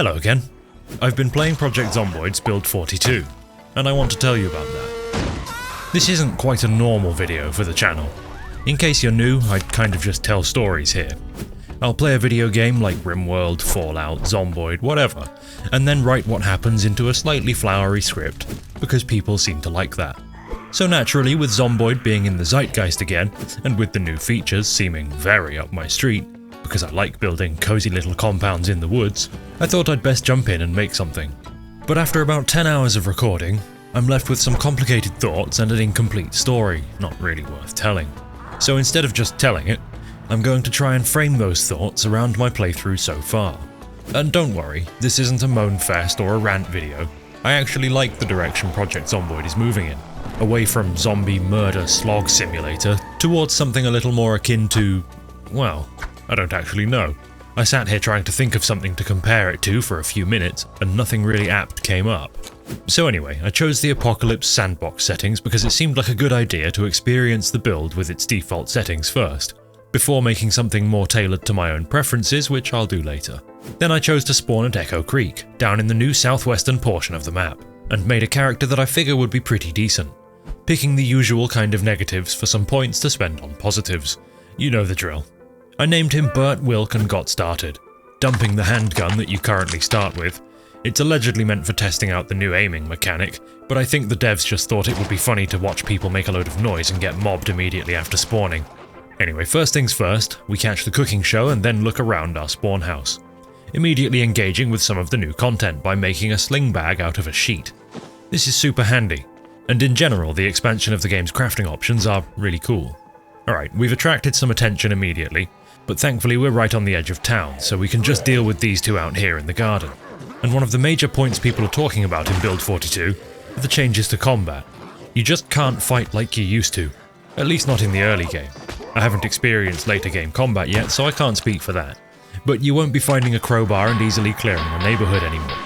Hello again. I've been playing Project Zomboid's Build 42, and I want to tell you about that. This isn't quite a normal video for the channel. In case you're new, I'd kind of just tell stories here. I'll play a video game like RimWorld, Fallout, Zomboid, whatever, and then write what happens into a slightly flowery script, because people seem to like that. So naturally, with Zomboid being in the zeitgeist again, and with the new features seeming very up my street, because I like building cozy little compounds in the woods, I thought I'd best jump in and make something. But after about 10 hours of recording, I'm left with some complicated thoughts and an incomplete story, not really worth telling. So instead of just telling it, I'm going to try and frame those thoughts around my playthrough so far. And don't worry, this isn't a moan fest or a rant video. I actually like the direction Project Zomboid is moving in, away from zombie murder slog simulator towards something a little more akin to, well, I don't actually know. I sat here trying to think of something to compare it to for a few minutes, and nothing really apt came up. So anyway, I chose the Apocalypse sandbox settings because it seemed like a good idea to experience the build with its default settings first, before making something more tailored to my own preferences, which I'll do later. Then I chose to spawn at Echo Creek, down in the new southwestern portion of the map, and made a character that I figure would be pretty decent, picking the usual kind of negatives for some points to spend on positives. You know the drill. I named him Bert, Wilk, and got started, dumping the handgun that you currently start with. It's allegedly meant for testing out the new aiming mechanic, but I think the devs just thought it would be funny to watch people make a load of noise and get mobbed immediately after spawning. Anyway, first things first, we catch the cooking show and then look around our spawn house, immediately engaging with some of the new content by making a sling bag out of a sheet. This is super handy, and in general the expansion of the game's crafting options are really cool. Alright, we've attracted some attention immediately, but thankfully we're right on the edge of town, so we can just deal with these two out here in the garden. And one of the major points people are talking about in Build 42 are the changes to combat. You just can't fight like you used to, at least not in the early game. I haven't experienced later game combat yet, so I can't speak for that. But you won't be finding a crowbar and easily clearing a neighbourhood anymore.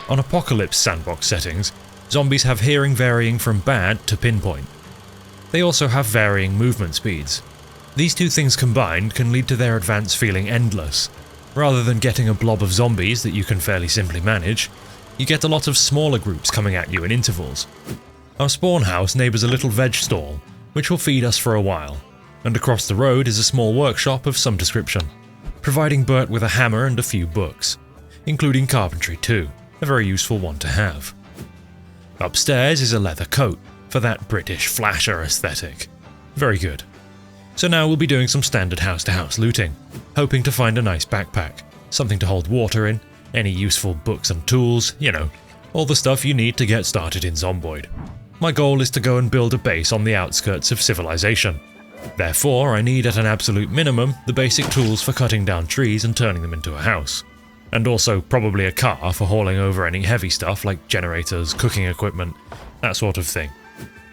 On Apocalypse sandbox settings, zombies have hearing varying from bad to pinpoint. They also have varying movement speeds. These two things combined can lead to their advance feeling endless. Rather than getting a blob of zombies that you can fairly simply manage, you get a lot of smaller groups coming at you in intervals. Our spawn house neighbours a little veg stall, which will feed us for a while, and across the road is a small workshop of some description, providing Bert with a hammer and a few books, including carpentry too, a very useful one to have. Upstairs is a leather coat, for that British flasher aesthetic. Very good. So now we'll be doing some standard house-to-house looting, hoping to find a nice backpack, something to hold water in, any useful books and tools, you know, all the stuff you need to get started in Zomboid. My goal is to go and build a base on the outskirts of civilization. Therefore, I need at an absolute minimum the basic tools for cutting down trees and turning them into a house. And also probably a car for hauling over any heavy stuff like generators, cooking equipment, that sort of thing.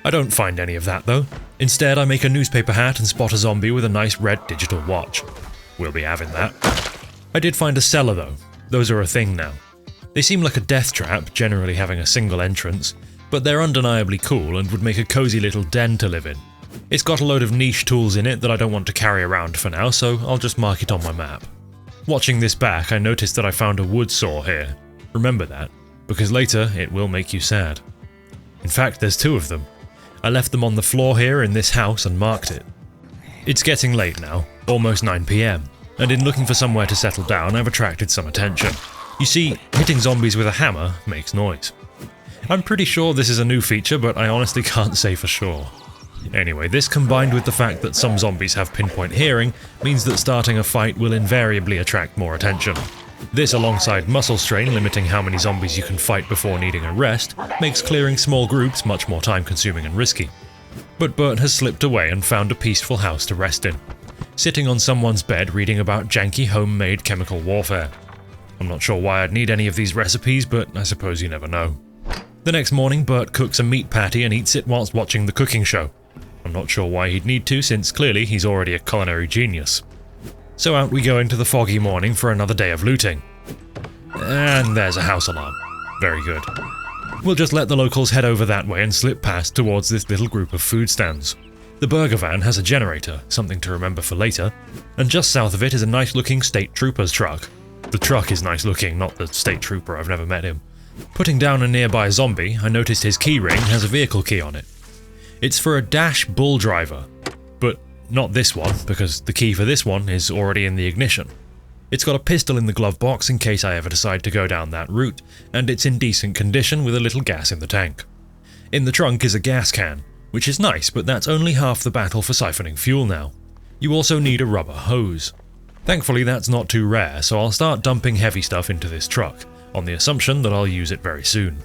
I don't find any of that though. Instead, I make a newspaper hat and spot a zombie with a nice red digital watch. We'll be having that. I did find a cellar though. Those are a thing now. They seem like a death trap, generally having a single entrance, but they're undeniably cool and would make a cozy little den to live in. It's got a load of niche tools in it that I don't want to carry around for now, so I'll just mark it on my map. Watching this back, I noticed that I found a wood saw here. Remember that, because later it will make you sad. In fact, there's two of them. I left them on the floor here in this house and marked it. It's getting late now, almost 9 PM, and in looking for somewhere to settle down, I've attracted some attention. You see, hitting zombies with a hammer makes noise. I'm pretty sure this is a new feature, but I honestly can't say for sure. Anyway, this combined with the fact that some zombies have pinpoint hearing means that starting a fight will invariably attract more attention. This, alongside muscle strain limiting how many zombies you can fight before needing a rest, makes clearing small groups much more time-consuming and risky. But Bert has slipped away and found a peaceful house to rest in, sitting on someone's bed reading about janky homemade chemical warfare. I'm not sure why I'd need any of these recipes, but I suppose you never know. The next morning, Bert cooks a meat patty and eats it whilst watching the cooking show. I'm not sure why he'd need to, since clearly he's already a culinary genius. So out we go into the foggy morning for another day of looting. And there's a house alarm. Very good. We'll just let the locals head over that way and slip past towards this little group of food stands. The burger van has a generator, something to remember for later, and just south of it is a nice looking state trooper's truck. the truck is nice looking, not the state trooper, I've never met him. Putting down a nearby zombie, I noticed his keyring has a vehicle key on it. It's for a dash bull driver, but not this one, because the key for this one is already in the ignition. It's got a pistol in the glove box in case I ever decide to go down that route, and it's in decent condition with a little gas in the tank. In the trunk is a gas can, which is nice, but that's only half the battle for siphoning fuel now. You also need a rubber hose. Thankfully that's not too rare, so I'll start dumping heavy stuff into this truck, on the assumption that I'll use it very soon.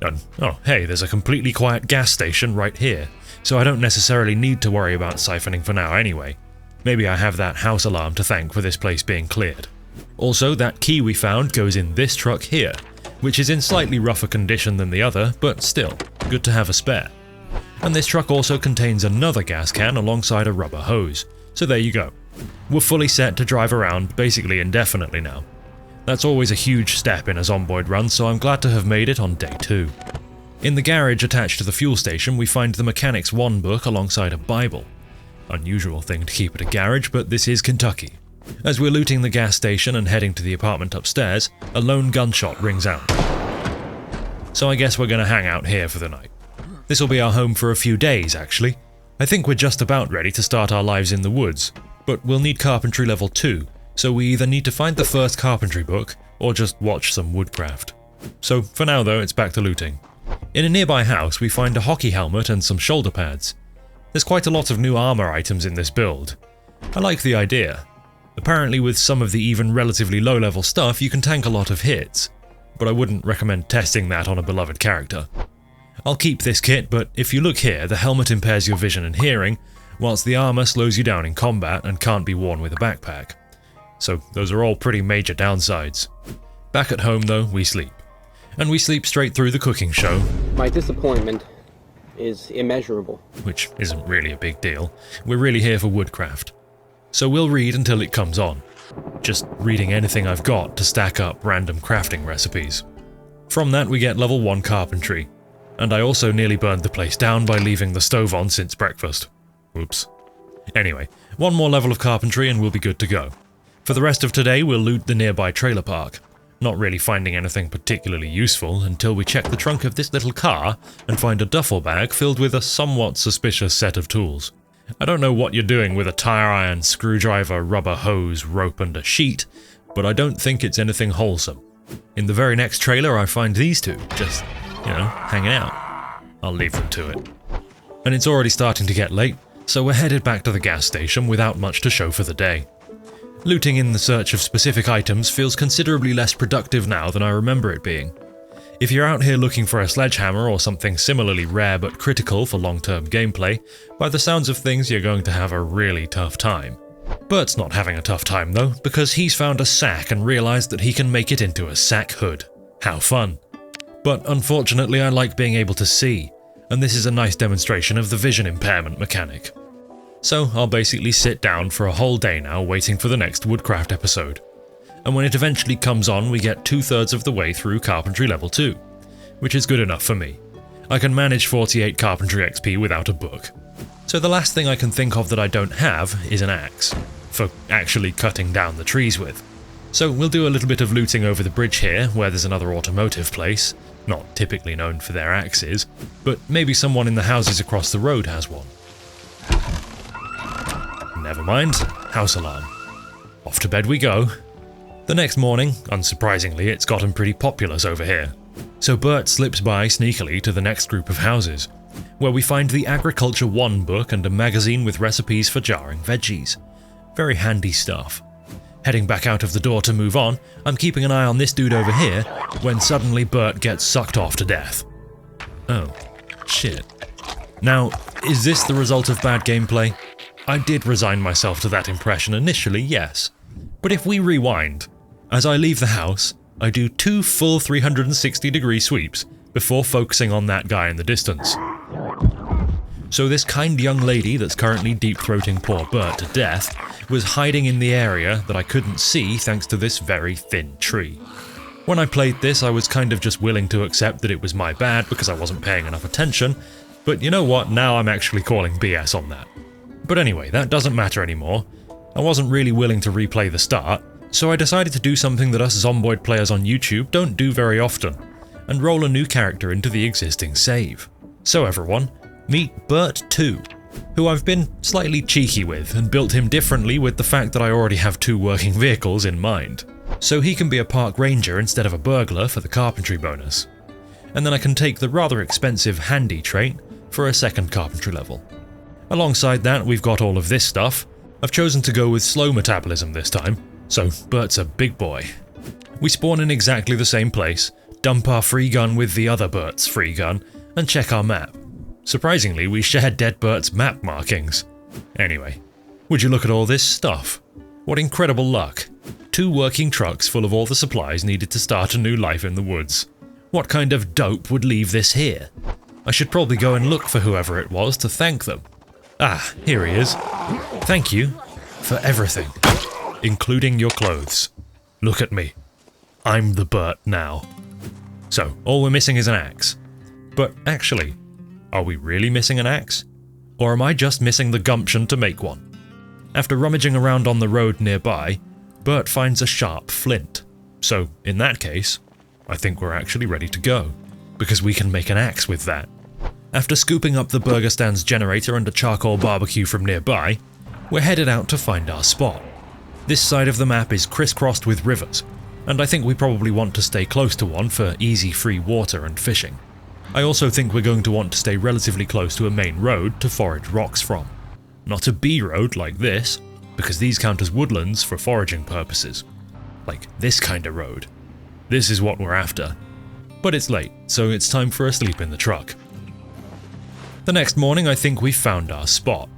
And, oh hey, there's a completely quiet gas station right here, so I don't necessarily need to worry about siphoning for now anyway. Maybe I have that house alarm to thank for this place being cleared. Also, that key we found goes in this truck here, which is in slightly rougher condition than the other, but still, good to have a spare. And this truck also contains another gas can alongside a rubber hose, so there you go. We're fully set to drive around basically indefinitely now. That's always a huge step in a Zomboid run, so I'm glad to have made it on day 2. In the garage attached to the fuel station we find the Mechanic's 1 book alongside a Bible. Unusual thing to keep at a garage, but this is Kentucky. As we're looting the gas station and heading to the apartment upstairs, a lone gunshot rings out. So I guess we're gonna hang out here for the night. This'll be our home for a few days actually. I think we're just about ready to start our lives in the woods, but we'll need carpentry level 2, so we either need to find the first carpentry book or just watch some woodcraft. So for now though, it's back to looting. In a nearby house we find a hockey helmet and some shoulder pads. There's quite a lot of new armor items in this build. I like the idea. Apparently with some of the even relatively low level stuff you can tank a lot of hits, but I wouldn't recommend testing that on a beloved character. I'll keep this kit, but if you look here, the helmet impairs your vision and hearing, whilst the armor slows you down in combat and can't be worn with a backpack. So those are all pretty major downsides. Back at home though, we sleep. And we sleep straight through the cooking show. My disappointment is immeasurable. Which isn't really a big deal. We're really here for woodcraft. So we'll read until it comes on. Just reading anything I've got to stack up random crafting recipes. From that we get level 1 carpentry. And I also nearly burned the place down by leaving the stove on since breakfast. Oops. Anyway, 1 more level of carpentry and we'll be good to go. For the rest of today we'll loot the nearby trailer park. Not really finding anything particularly useful until we check the trunk of this little car and find a duffel bag filled with a somewhat suspicious set of tools. I don't know what you're doing with a tire iron, screwdriver, rubber hose, rope and a sheet, but I don't think it's anything wholesome. In the very next trailer I find these two, just, hanging out. I'll leave them to it. And it's already starting to get late, so we're headed back to the gas station without much to show for the day. Looting in the search of specific items feels considerably less productive now than I remember it being. If you're out here looking for a sledgehammer or something similarly rare but critical for long-term gameplay, by the sounds of things you're going to have a really tough time. Bert's not having a tough time though, because he's found a sack and realised that he can make it into a sack hood. How fun. But unfortunately I like being able to see, and this is a nice demonstration of the vision impairment mechanic. So I'll basically sit down for a whole day now waiting for the next woodcraft episode. And when it eventually comes on we get 2/3 of the way through carpentry level 2, which is good enough for me. I can manage 48 carpentry XP without a book. So the last thing I can think of that I don't have is an axe, for actually cutting down the trees with. So we'll do a little bit of looting over the bridge here where there's another automotive place, not typically known for their axes, but maybe someone in the houses across the road has one. Never mind, house alarm. Off to bed we go. The next morning, unsurprisingly, it's gotten pretty populous over here. So Bert slips by sneakily to the next group of houses, where we find the Agriculture 1 book and a magazine with recipes for jarring veggies. Very handy stuff. Heading back out of the door to move on, I'm keeping an eye on this dude over here, when suddenly Bert gets sucked off to death. Oh, shit. Now, is this the result of bad gameplay? I did resign myself to that impression initially, yes. But if we rewind, as I leave the house, I do 2 full 360-degree sweeps before focusing on that guy in the distance. So this kind young lady that's currently deep-throating poor Bert to death was hiding in the area that I couldn't see thanks to this very thin tree. When I played this, I was kind of just willing to accept that it was my bad because I wasn't paying enough attention, but you know what, now I'm actually calling BS on that. But anyway, that doesn't matter anymore. I wasn't really willing to replay the start, So I decided to do something that us Zomboid players on YouTube don't do very often, and roll a new character into the existing save. So everyone, meet Burt 2, who I've been slightly cheeky with and built him differently with the fact that I already have 2 working vehicles in mind. So he can be a park ranger instead of a burglar for the carpentry bonus. And then I can take the rather expensive handy trait for a second carpentry level. Alongside that, we've got all of this stuff. I've chosen to go with slow metabolism this time, so Bert's a big boy. We spawn in exactly the same place, dump our free gun with the other Bert's free gun, and check our map. Surprisingly, we share Dead Bert's map markings. Anyway, would you look at all this stuff? What incredible luck. 2 working trucks full of all the supplies needed to start a new life in the woods. What kind of dope would leave this here? I should probably go and look for whoever it was to thank them. Ah, here he is. Thank you for everything, including your clothes. Look at me. I'm the Burt now. So, all we're missing is an axe. But actually, are we really missing an axe? Or am I just missing the gumption to make one? After rummaging around on the road nearby, Bert finds a sharp flint. So, in that case, I think we're actually ready to go, because we can make an axe with that. After scooping up the burger stand's generator and a charcoal barbecue from nearby, we're headed out to find our spot. This side of the map is crisscrossed with rivers, and I think we probably want to stay close to one for easy free water and fishing. I also think we're going to want to stay relatively close to a main road to forage rocks from. Not a B road like this, because these count as woodlands for foraging purposes. Like this kind of road. This is what we're after. But it's late, so it's time for a sleep in the truck. The next morning I think we've found our spot.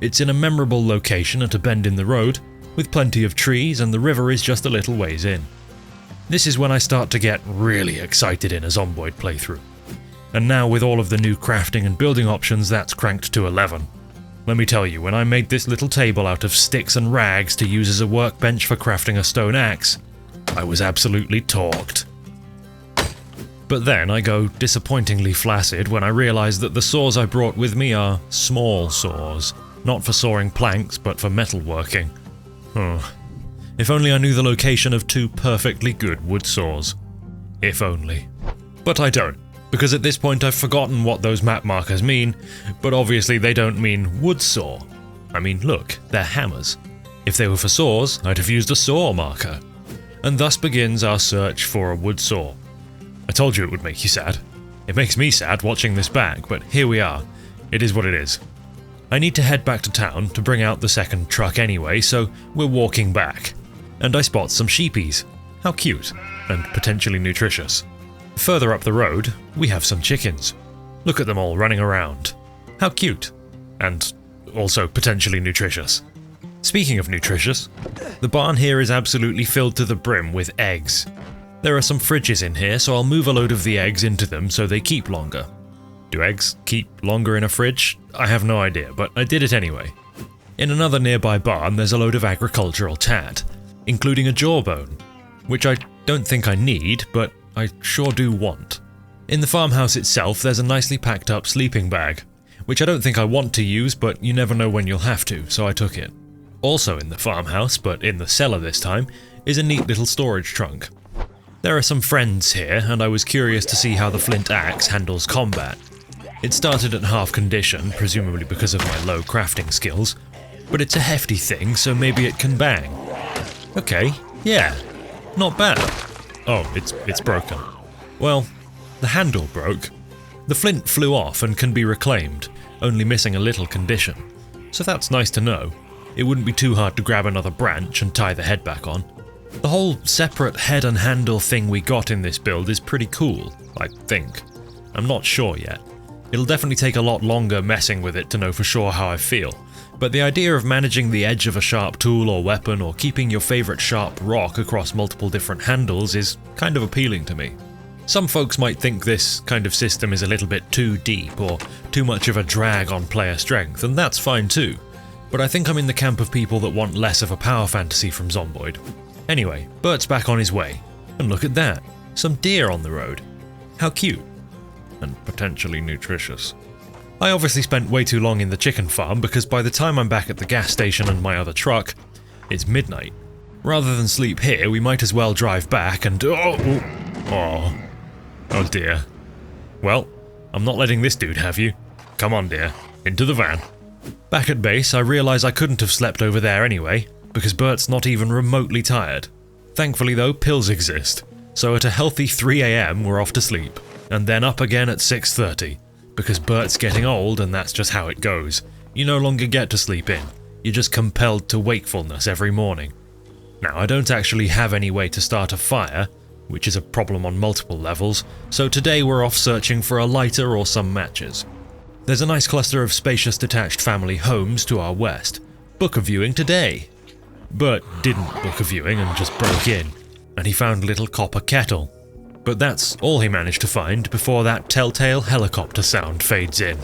It's in a memorable location at a bend in the road, with plenty of trees, and the river is just a little ways in. This is when I start to get really excited in a Zomboid playthrough. And now with all of the new crafting and building options, that's cranked to 11. Let me tell you, when I made this little table out of sticks and rags to use as a workbench for crafting a stone axe, I was absolutely torqued. But then I go disappointingly flaccid when I realise that the saws I brought with me are small saws, not for sawing planks but for metalworking. If only I knew the location of 2 perfectly good wood saws. If only. But I don't, because at this point I've forgotten what those map markers mean, but obviously they don't mean wood saw. I mean, look, they're hammers. If they were for saws, I'd have used a saw marker. And thus begins our search for a wood saw. I told you it would make you sad. It makes me sad watching this back, but here we are. It is what it is. I need to head back to town to bring out the second truck anyway, so we're walking back. And I spot some sheepies. How cute, and potentially nutritious. Further up the road, we have some chickens. Look at them all running around. How cute, and also potentially nutritious. Speaking of nutritious, the barn here is absolutely filled to the brim with eggs. There are some fridges in here, so I'll move a load of the eggs into them so they keep longer. Do eggs keep longer in a fridge? I have no idea, but I did it anyway. In another nearby barn there's a load of agricultural tat, including a jawbone, which I don't think I need, but I sure do want. In the farmhouse itself there's a nicely packed up sleeping bag, which I don't think I want to use, but you never know when you'll have to, so I took it. Also in the farmhouse, but in the cellar this time, is a neat little storage trunk. There are some friends here, and I was curious to see how the flint axe handles combat. It started at half condition, presumably because of my low crafting skills, but it's a hefty thing, so maybe it can bang. Okay, yeah, not bad. Oh, it's broken. Well, the handle broke. The flint flew off and can be reclaimed, only missing a little condition. So that's nice to know. It wouldn't be too hard to grab another branch and tie the head back on. The whole separate head and handle thing we got in this build is pretty cool, I think. I'm not sure yet. It'll definitely take a lot longer messing with it to know for sure how I feel, but the idea of managing the edge of a sharp tool or weapon or keeping your favourite sharp rock across multiple different handles is kind of appealing to me. Some folks might think this kind of system is a little bit too deep or too much of a drag on player strength, and that's fine too. But I think I'm in the camp of people that want less of a power fantasy from Zomboid. Anyway, Bert's back on his way. And look at that, some deer on the road. How cute. And potentially nutritious. I obviously spent way too long in the chicken farm because by the time I'm back at the gas station and my other truck, it's midnight. Rather than sleep here, we might as well drive back and... Oh dear. Well, I'm not letting this dude have you. Come on, dear. Into the van. Back at base, I realise I couldn't have slept over there anyway, because Bert's not even remotely tired. Thankfully though, pills exist, so at a healthy 3 AM we're off to sleep, and then up again at 6:30, because Bert's getting old and that's just how it goes. You no longer get to sleep in, you're just compelled to wakefulness every morning. Now, I don't actually have any way to start a fire, which is a problem on multiple levels, so today we're off searching for a lighter or some matches. There's a nice cluster of spacious detached family homes to our west. Book a viewing today. Bert didn't book a viewing and just broke in, and he found a little copper kettle. But that's all he managed to find before that telltale helicopter sound fades in.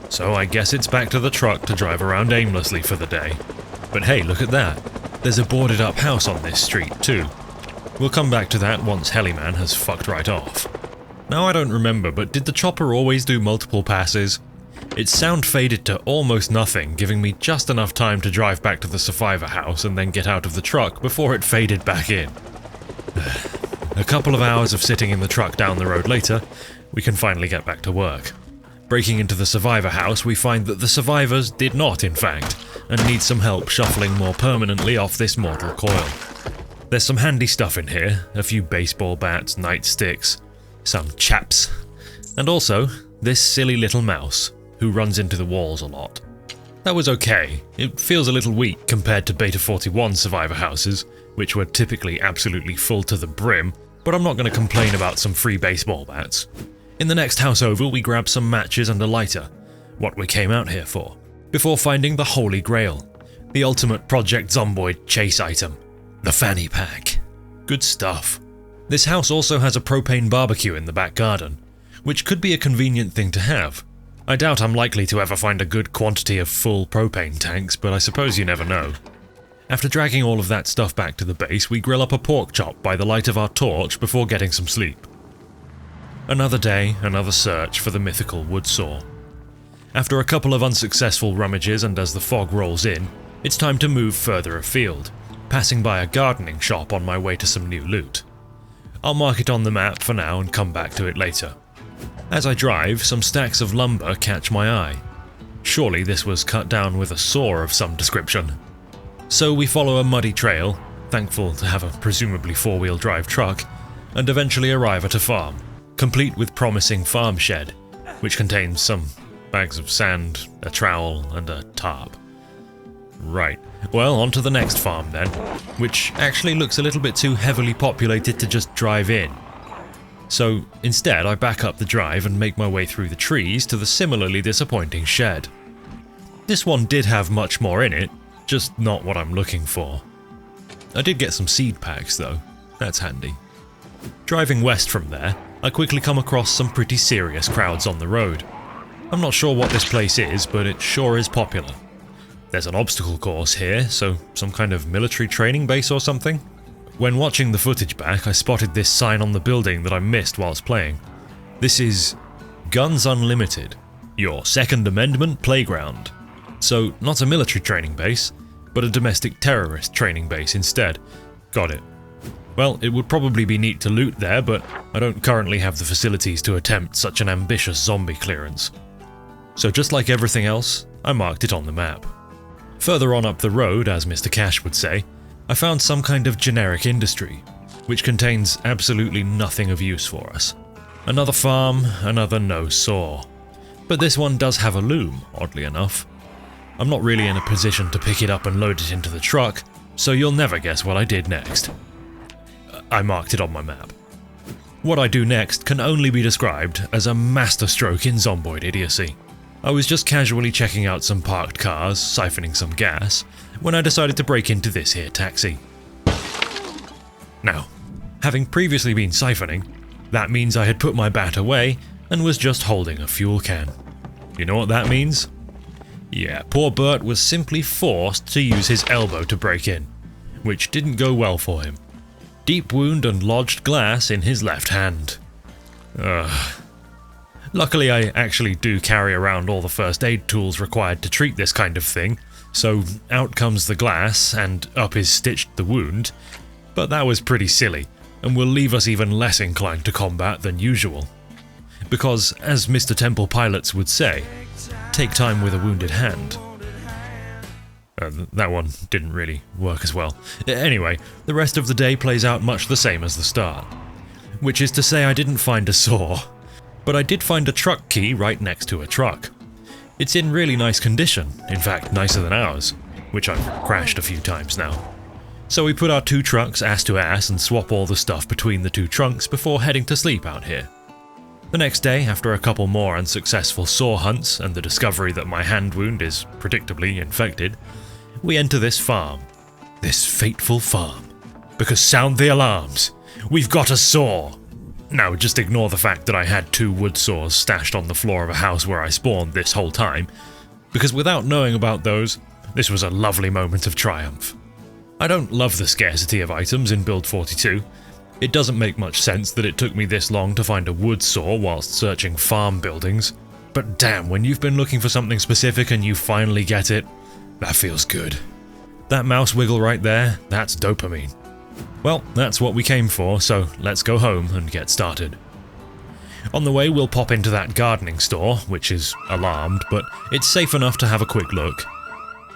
So I guess it's back to the truck to drive around aimlessly for the day. But hey, look at that. There's a boarded up house on this street too. We'll come back to that once Heliman has fucked right off. Now I don't remember, but did the chopper always do multiple passes? Its sound faded to almost nothing, giving me just enough time to drive back to the survivor house and then get out of the truck before it faded back in. A couple of hours of sitting in the truck down the road later, we can finally get back to work. Breaking into the survivor house, we find that the survivors did not, in fact, and need some help shuffling more permanently off this mortal coil. There's some handy stuff in here, a few baseball bats, nightsticks, some chaps, and also this silly little mouse, who runs into the walls a lot. That was okay. It feels a little weak compared to Beta 41 survivor houses, which were typically absolutely full to the brim, but I'm not going to complain about some free baseball bats. In the next house over, we grab some matches and a lighter, what we came out here for, before finding the Holy Grail, the ultimate Project Zomboid chase item, the fanny pack. Good stuff. This house also has a propane barbecue in the back garden, which could be a convenient thing to have. I doubt I'm likely to ever find a good quantity of full propane tanks, but I suppose you never know. After dragging all of that stuff back to the base, we grill up a pork chop by the light of our torch before getting some sleep. Another day, another search for the mythical wood saw. After a couple of unsuccessful rummages and as the fog rolls in, it's time to move further afield, passing by a gardening shop on my way to some new loot. I'll mark it on the map for now and come back to it later. As I drive, some stacks of lumber catch my eye. Surely this was cut down with a saw of some description. So we follow a muddy trail, thankful to have a presumably four-wheel drive truck, and eventually arrive at a farm, complete with promising farm shed, which contains some bags of sand, a trowel, and a tarp. Right, well, on to the next farm then, which actually looks a little bit too heavily populated to just drive in. So instead I back up the drive and make my way through the trees to the similarly disappointing shed. This one did have much more in it, just not what I'm looking for. I did get some seed packs though, that's handy. Driving west from there, I quickly come across some pretty serious crowds on the road. I'm not sure what this place is, but it sure is popular. There's an obstacle course here, so some kind of military training base or something? When watching the footage back, I spotted this sign on the building that I missed whilst playing. This is Guns Unlimited, your Second Amendment playground. So, not a military training base, but a domestic terrorist training base instead. Got it. Well, it would probably be neat to loot there, but I don't currently have the facilities to attempt such an ambitious zombie clearance. So just like everything else, I marked it on the map. Further on up the road, as Mr. Cash would say, I found some kind of generic industry, which contains absolutely nothing of use for us. Another farm, another no saw. But this one does have a loom, oddly enough. I'm not really in a position to pick it up and load it into the truck, so you'll never guess what I did next. I marked it on my map. What I do next can only be described as a masterstroke in zomboid idiocy. I was just casually checking out some parked cars, siphoning some gas, when I decided to break into this here taxi. Now, having previously been siphoning, that means I had put my bat away and was just holding a fuel can. You know what that means? Yeah, poor Burt was simply forced to use his elbow to break in, which didn't go well for him. Deep wound and lodged glass in his left hand. Luckily I actually do carry around all the first aid tools required to treat this kind of thing, So out comes the glass and up is stitched the wound, but that was pretty silly and will leave us even less inclined to combat than usual. Because, as Mr. Temple Pilots would say, take time with a wounded hand. That one didn't really work as well. Anyway, the rest of the day plays out much the same as the start. Which is to say I didn't find a saw, but I did find a truck key right next to a truck. It's in really nice condition, in fact nicer than ours, which I've crashed a few times now. So we put our 2 trucks ass to ass and swap all the stuff between the 2 trunks before heading to sleep out here. The next day, after a couple more unsuccessful saw hunts and the discovery that my hand wound is predictably infected, we enter this farm. This fateful farm. Because sound the alarms! We've got a saw! Now, just ignore the fact that I had 2 wood saws stashed on the floor of a house where I spawned this whole time, because without knowing about those, this was a lovely moment of triumph. I don't love the scarcity of items in Build 42. It doesn't make much sense that it took me this long to find a wood saw whilst searching farm buildings, but damn, when you've been looking for something specific and you finally get it, that feels good. That mouse wiggle right there, that's dopamine. Well, that's what we came for, so let's go home and get started. On the way, we'll pop into that gardening store, which is alarmed, but it's safe enough to have a quick look.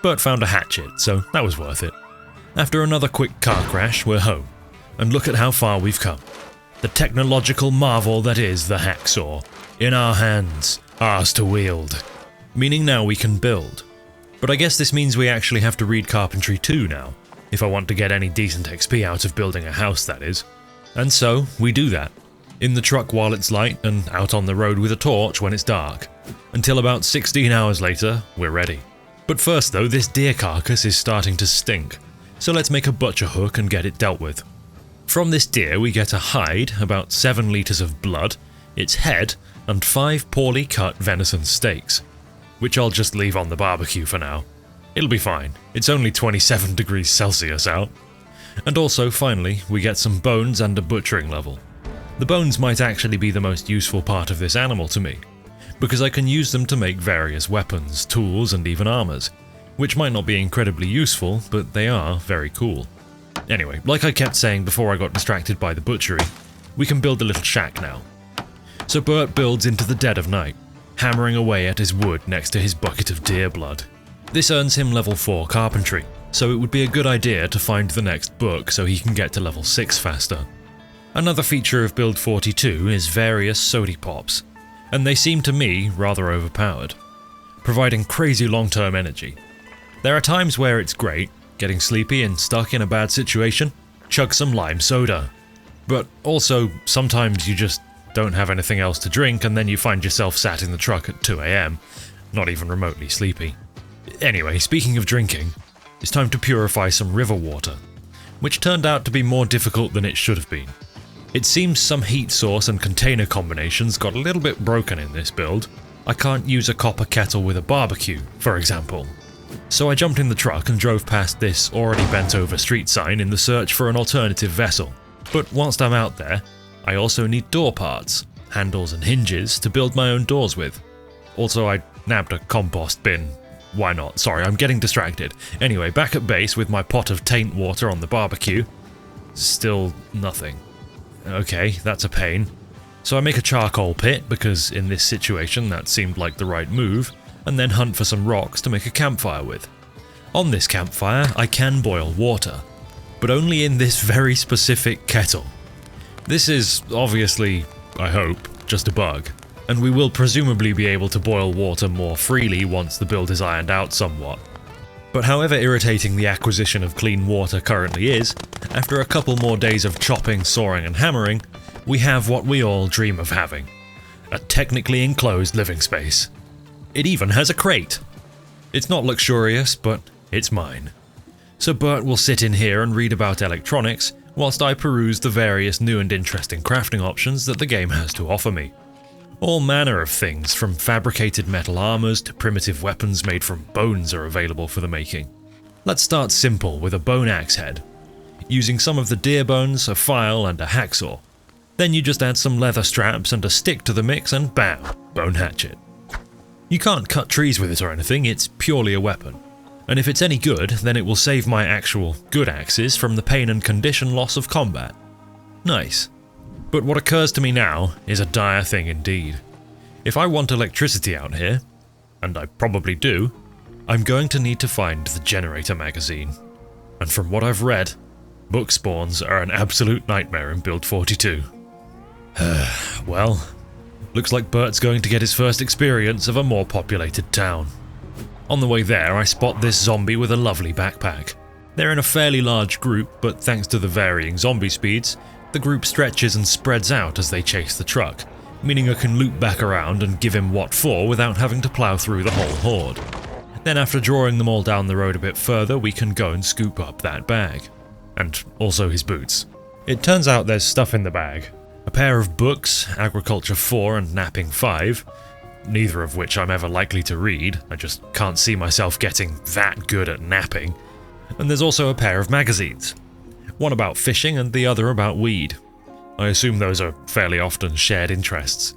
Bert found a hatchet, so that was worth it. After another quick car crash, we're home, and look at how far we've come. The technological marvel that is the hacksaw. In our hands, ours to wield. Meaning now we can build. But I guess this means we actually have to read Carpentry 2 now, if I want to get any decent XP out of building a house, that is. And so, we do that. In the truck while it's light, and out on the road with a torch when it's dark. Until about 16 hours later, we're ready. But first though, this deer carcass is starting to stink, so let's make a butcher hook and get it dealt with. From this deer we get a hide, about 7 litres of blood, its head, and 5 poorly cut venison steaks. Which I'll just leave on the barbecue for now. It'll be fine, it's only 27 degrees Celsius out. And also, finally, we get some bones and a butchering level. The bones might actually be the most useful part of this animal to me, because I can use them to make various weapons, tools, and even armors, which might not be incredibly useful, but they are very cool. Anyway, like I kept saying before I got distracted by the butchery, we can build a little shack now. So Bert builds into the dead of night, hammering away at his wood next to his bucket of deer blood. This earns him level 4 carpentry, so it would be a good idea to find the next book so he can get to level 6 faster. Another feature of Build 42 is various sody pops, and they seem to me rather overpowered, providing crazy long-term energy. There are times where it's great, getting sleepy and stuck in a bad situation, chug some lime soda. But also, sometimes you just don't have anything else to drink and then you find yourself sat in the truck at 2 AM, not even remotely sleepy. Anyway, speaking of drinking, it's time to purify some river water, which turned out to be more difficult than it should have been. It seems some heat source and container combinations got a little bit broken in this build. I can't use a copper kettle with a barbecue, for example. So I jumped in the truck and drove past this already bent over street sign in the search for an alternative vessel. But whilst I'm out there, I also need door parts, handles and hinges to build my own doors with. Also, I nabbed a compost bin. Why not? Sorry, I'm getting distracted. Anyway, back at base with my pot of taint water on the barbecue. Still nothing. Okay, that's a pain. So I make a charcoal pit, because in this situation that seemed like the right move, and then hunt for some rocks to make a campfire with. On this campfire, I can boil water, but only in this very specific kettle. This is obviously, I hope, just a bug, and we will presumably be able to boil water more freely once the build is ironed out somewhat. But however irritating the acquisition of clean water currently is, after a couple more days of chopping, sawing and hammering, we have what we all dream of having. A technically enclosed living space. It even has a crate. It's not luxurious, but it's mine. So Bert will sit in here and read about electronics, whilst I peruse the various new and interesting crafting options that the game has to offer me. All manner of things, from fabricated metal armors to primitive weapons made from bones, are available for the making. Let's start simple with a bone axe head, using some of the deer bones, a file and a hacksaw. Then you just add some leather straps and a stick to the mix and bam, bone hatchet. You can't cut trees with it or anything, it's purely a weapon. and if it's any good, then it will save my actual good axes from the pain and condition loss of combat. Nice. But what occurs to me now is a dire thing indeed. If I want electricity out here, and I probably do, I'm going to need to find the generator magazine. And from what I've read, book spawns are an absolute nightmare in Build 42. Well, looks like Bert's going to get his first experience of a more populated town. On the way there, I spot this zombie with a lovely backpack. They're in a fairly large group, but thanks to the varying zombie speeds, the group stretches and spreads out as they chase the truck, meaning I can loop back around and give him what for without having to plough through the whole horde. Then after drawing them all down the road a bit further, we can go and scoop up that bag. And also his boots. It turns out there's stuff in the bag. A pair of books, Agriculture 4 and Napping 5, neither of which I'm ever likely to read, I just can't see myself getting that good at napping. And there's also a pair of magazines. One about fishing and the other about weed. I assume those are fairly often shared interests.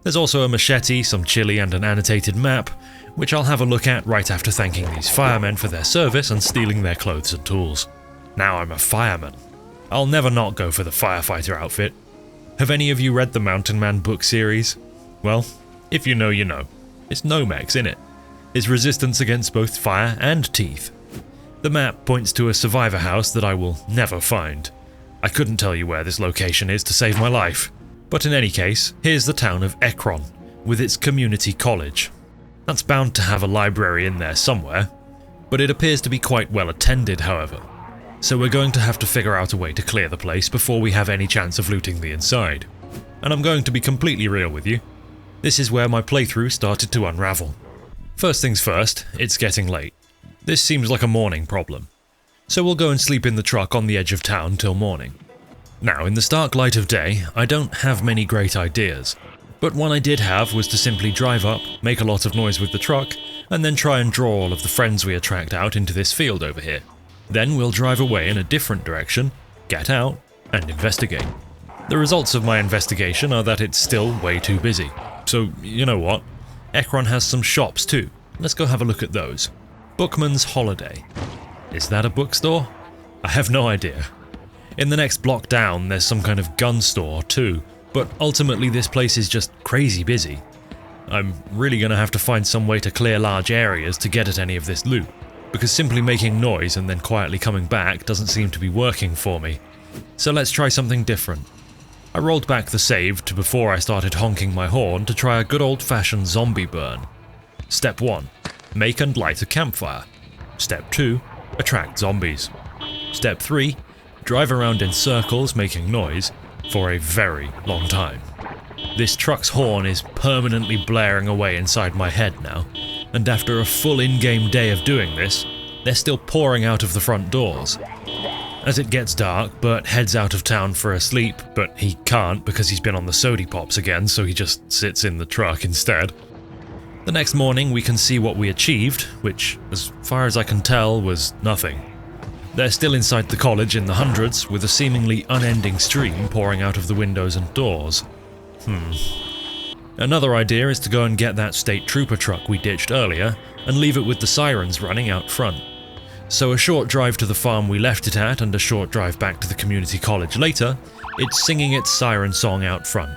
There's also a machete, some chili and an annotated map, which I'll have a look at right after thanking these firemen for their service and stealing their clothes and tools. Now I'm a fireman. I'll never not go for the firefighter outfit. Have any of you read the Mountain Man book series? Well, if you know, you know. It's Nomex, innit? It's resistance against both fire and teeth. The map points to a survivor house that I will never find. I couldn't tell you where this location is to save my life. But in any case, here's the town of Ekron, with its community college. That's bound to have a library in there somewhere, but it appears to be quite well attended, however. So we're going to have to figure out a way to clear the place before we have any chance of looting the inside. And I'm going to be completely real with you. This is where my playthrough started to unravel. First things first, it's getting late. This seems like a morning problem. So we'll go and sleep in the truck on the edge of town till morning. Now, in the stark light of day, I don't have many great ideas. But one I did have was to simply drive up, make a lot of noise with the truck, and then try and draw all of the friends we attract out into this field over here. Then we'll drive away in a different direction, get out, and investigate. The results of my investigation are that it's still way too busy. So, you know what? Ekron has some shops too. Let's go have a look at those. Bookman's Holiday. Is that a bookstore? I have no idea. In the next block down, there's some kind of gun store too, but ultimately this place is just crazy busy. I'm really gonna have to find some way to clear large areas to get at any of this loot, because simply making noise and then quietly coming back doesn't seem to be working for me. So let's try something different. I rolled back the save to before I started honking my horn to try a good old-fashioned zombie burn. Step 1. Make and light a campfire. Step 2. Attract zombies. Step 3. Drive around in circles making noise for a very long time. This truck's horn is permanently blaring away inside my head now, and after a full in-game day of doing this, they're still pouring out of the front doors. As it gets dark, Bert heads out of town for a sleep, but he can't because he's been on the sody pops again, so he just sits in the truck instead. The next morning we can see what we achieved, which, as far as I can tell, was nothing. They're still inside the college in the hundreds, with a seemingly unending stream pouring out of the windows and doors. Another idea is to go and get that state trooper truck we ditched earlier, and leave it with the sirens running out front. So a short drive to the farm we left it at and a short drive back to the community college later, it's singing its siren song out front.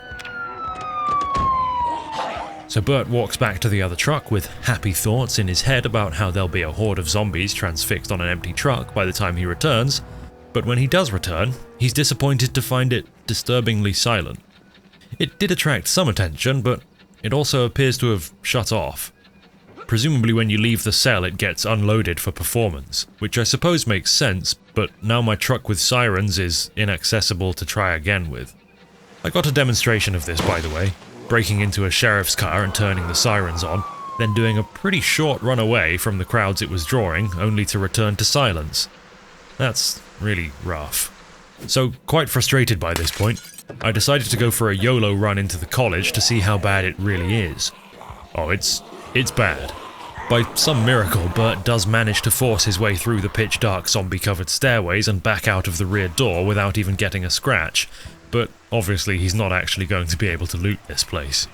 So Bert walks back to the other truck with happy thoughts in his head about how there'll be a horde of zombies transfixed on an empty truck by the time he returns, but when he does return, he's disappointed to find it disturbingly silent. It did attract some attention, but it also appears to have shut off. Presumably when you leave the cell it gets unloaded for performance, which I suppose makes sense, but now my truck with sirens is inaccessible to try again with. I got a demonstration of this, by the way, breaking into a sheriff's car and turning the sirens on, then doing a pretty short run away from the crowds it was drawing, only to return to silence. That's really rough. So, quite frustrated by this point, I decided to go for a YOLO run into the college to see how bad it really is. Oh, it's bad. By some miracle, Bert does manage to force his way through the pitch-dark zombie-covered stairways and back out of the rear door without even getting a scratch, but obviously he's not actually going to be able to loot this place.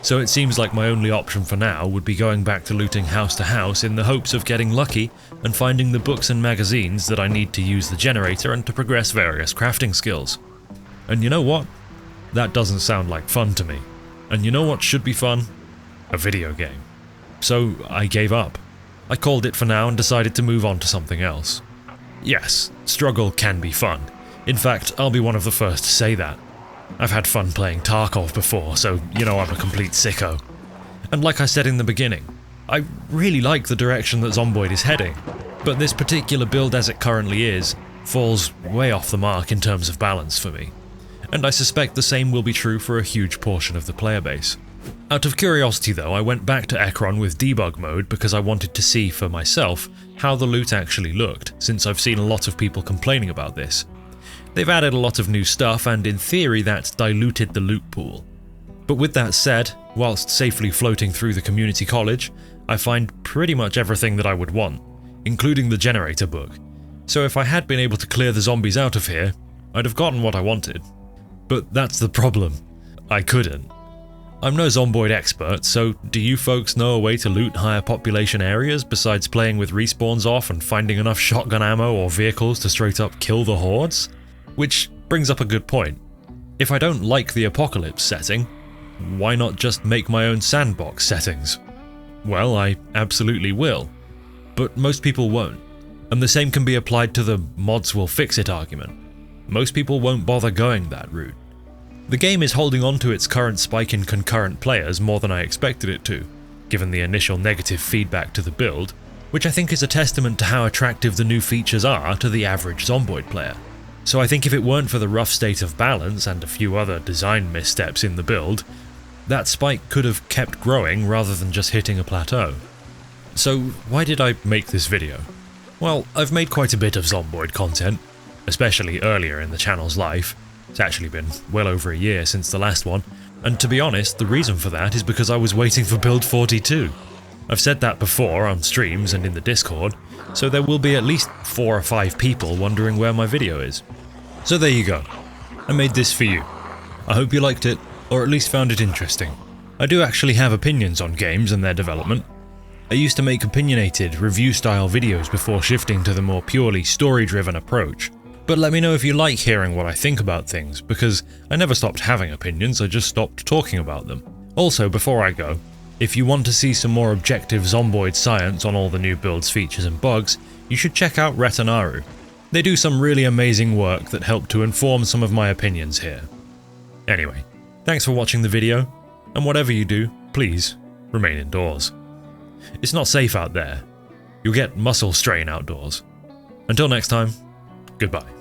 so it seems like my only option for now would be going back to looting house to house in the hopes of getting lucky and finding the books and magazines that I need to use the generator and to progress various crafting skills. And you know what? That doesn't sound like fun to me. And you know what should be fun? A video game. So I gave up. I called it for now and decided to move on to something else. Yes, struggle can be fun. In fact, I'll be one of the first to say that. I've had fun playing Tarkov before, so you know I'm a complete sicko. And like I said in the beginning, I really like the direction that Zomboid is heading, but this particular build as it currently is falls way off the mark in terms of balance for me. And I suspect the same will be true for a huge portion of the player base. Out of curiosity though, I went back to Ekron with debug mode because I wanted to see for myself how the loot actually looked, since I've seen a lot of people complaining about this. They've added a lot of new stuff and in theory that's diluted the loot pool. But with that said, whilst safely floating through the community college, I find pretty much everything that I would want, including the generator book. So if I had been able to clear the zombies out of here, I'd have gotten what I wanted. But that's the problem. I couldn't. I'm no Zomboid expert, so do you folks know a way to loot higher population areas besides playing with respawns off and finding enough shotgun ammo or vehicles to straight up kill the hordes? Which brings up a good point. If I don't like the apocalypse setting, why not just make my own sandbox settings? Well, I absolutely will. But most people won't. And the same can be applied to the mods will fix it argument. Most people won't bother going that route. The game is holding on to its current spike in concurrent players more than I expected it to, given the initial negative feedback to the build, which I think is a testament to how attractive the new features are to the average Zomboid player. So I think if it weren't for the rough state of balance and a few other design missteps in the build, that spike could have kept growing rather than just hitting a plateau. So why did I make this video? Well, I've made quite a bit of Zomboid content, especially earlier in the channel's life. It's actually been well over a year since the last one, and to be honest, the reason for that is because I was waiting for build 42. I've said that before on streams and in the Discord, so there will be at least 4 or 5 people wondering where my video is. So there you go. I made this for you. I hope you liked it, or at least found it interesting. I do actually have opinions on games and their development. I used to make opinionated, review-style videos before shifting to the more purely story-driven approach. But let me know if you like hearing what I think about things, because I never stopped having opinions, I just stopped talking about them. Also, before I go, if you want to see some more objective Zomboid science on all the new builds, features and bugs, you should check out Retanaru. They do some really amazing work that help to inform some of my opinions here. Anyway, thanks for watching the video, and whatever you do, please remain indoors. It's not safe out there. You'll get muscle strain outdoors. Until next time, goodbye.